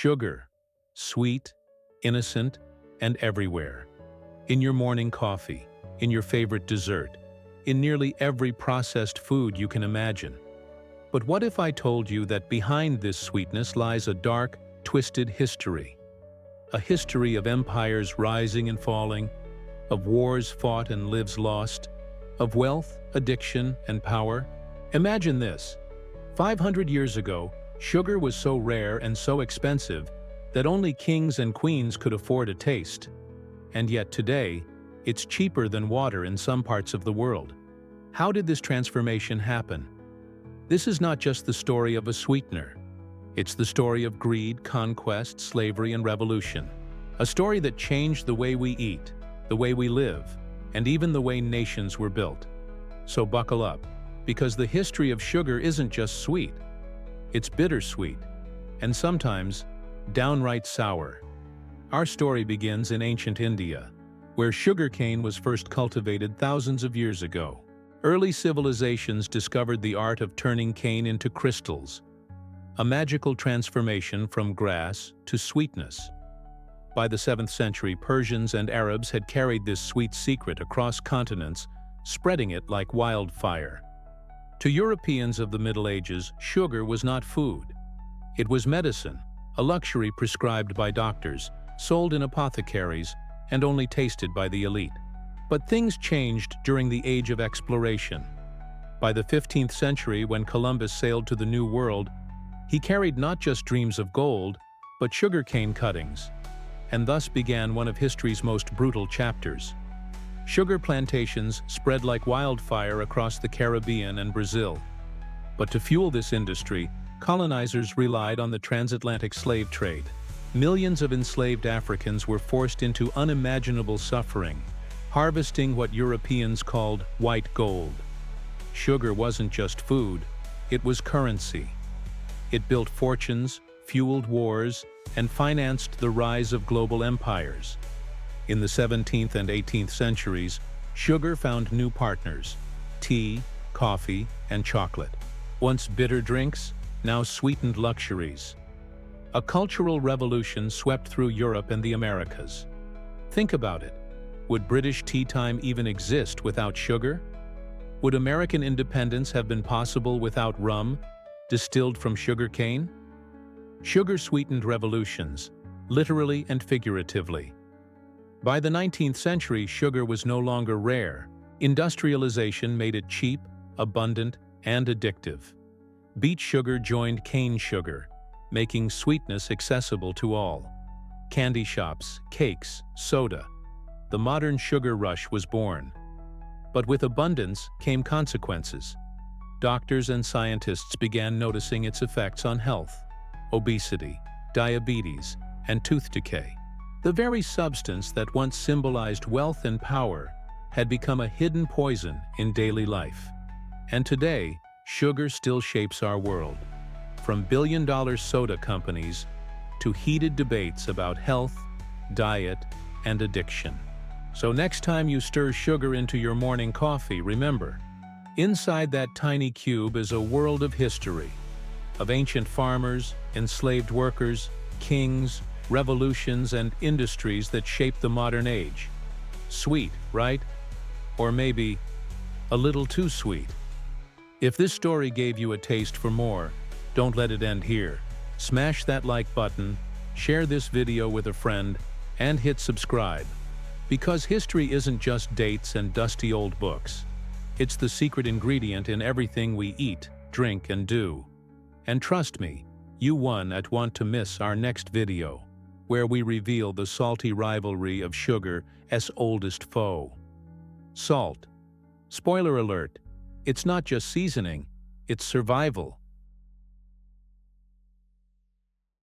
Sugar, sweet, innocent, and everywhere. In your morning coffee, in your favorite dessert, in nearly every processed food you can imagine. But what if I told you that behind this sweetness lies a dark, twisted history? A history of empires rising and falling, of wars fought and lives lost, of wealth, addiction, and power. Imagine this. 500 years ago, sugar was so rare and so expensive that only kings and queens could afford a taste. And yet today, it's cheaper than water in some parts of the world. How did this transformation happen? This is not just the story of a sweetener. It's the story of greed, conquest, slavery, and revolution. A story that changed the way we eat, the way we live, and even the way nations were built. So buckle up, because the history of sugar isn't just sweet. It's bittersweet, and sometimes downright sour. Our story begins in ancient India, where sugarcane was first cultivated thousands of years ago. Early civilizations discovered the art of turning cane into crystals, a magical transformation from grass to sweetness. By the 7th century, Persians and Arabs had carried this sweet secret across continents, spreading it like wildfire. To Europeans of the Middle Ages, sugar was not food. It was medicine, a luxury prescribed by doctors, sold in apothecaries, and only tasted by the elite. But things changed during the Age of Exploration. By the 15th century, when Columbus sailed to the New World, he carried not just dreams of gold, but sugarcane cuttings, and thus began one of history's most brutal chapters. Sugar plantations spread like wildfire across the Caribbean and Brazil. But to fuel this industry, colonizers relied on the transatlantic slave trade. Millions of enslaved Africans were forced into unimaginable suffering, harvesting what Europeans called white gold. Sugar wasn't just food, it was currency. It built fortunes, fueled wars, and financed the rise of global empires. In the 17th and 18th centuries, sugar found new partners: tea, coffee, and chocolate. Once bitter drinks, now sweetened luxuries. A cultural revolution swept through Europe and the Americas. Think about it. Would British tea time even exist without sugar? Would American independence have been possible without rum, distilled from sugarcane? Sugar sweetened revolutions, literally and figuratively. By the 19th century, sugar was no longer rare. Industrialization made it cheap, abundant, and addictive. Beet sugar joined cane sugar, making sweetness accessible to all. Candy shops, cakes, soda. The modern sugar rush was born. But with abundance came consequences. Doctors and scientists began noticing its effects on health: obesity, diabetes, and tooth decay. The very substance that once symbolized wealth and power had become a hidden poison in daily life. And today, sugar still shapes our world, from billion-dollar soda companies to heated debates about health, diet, and addiction. So next time you stir sugar into your morning coffee, remember, inside that tiny cube is a world of history, of ancient farmers, enslaved workers, kings, revolutions, and industries that shaped the modern age. Sweet, right? Or maybe a little too sweet. If this story gave you a taste for more, don't let it end here. Smash that like button, share this video with a friend, and hit subscribe. Because history isn't just dates and dusty old books. It's the secret ingredient in everything we eat, drink, and do. And trust me, you won't want to miss our next video, where we reveal the salty rivalry of sugar's oldest foe: salt. Spoiler alert, it's not just seasoning, it's survival.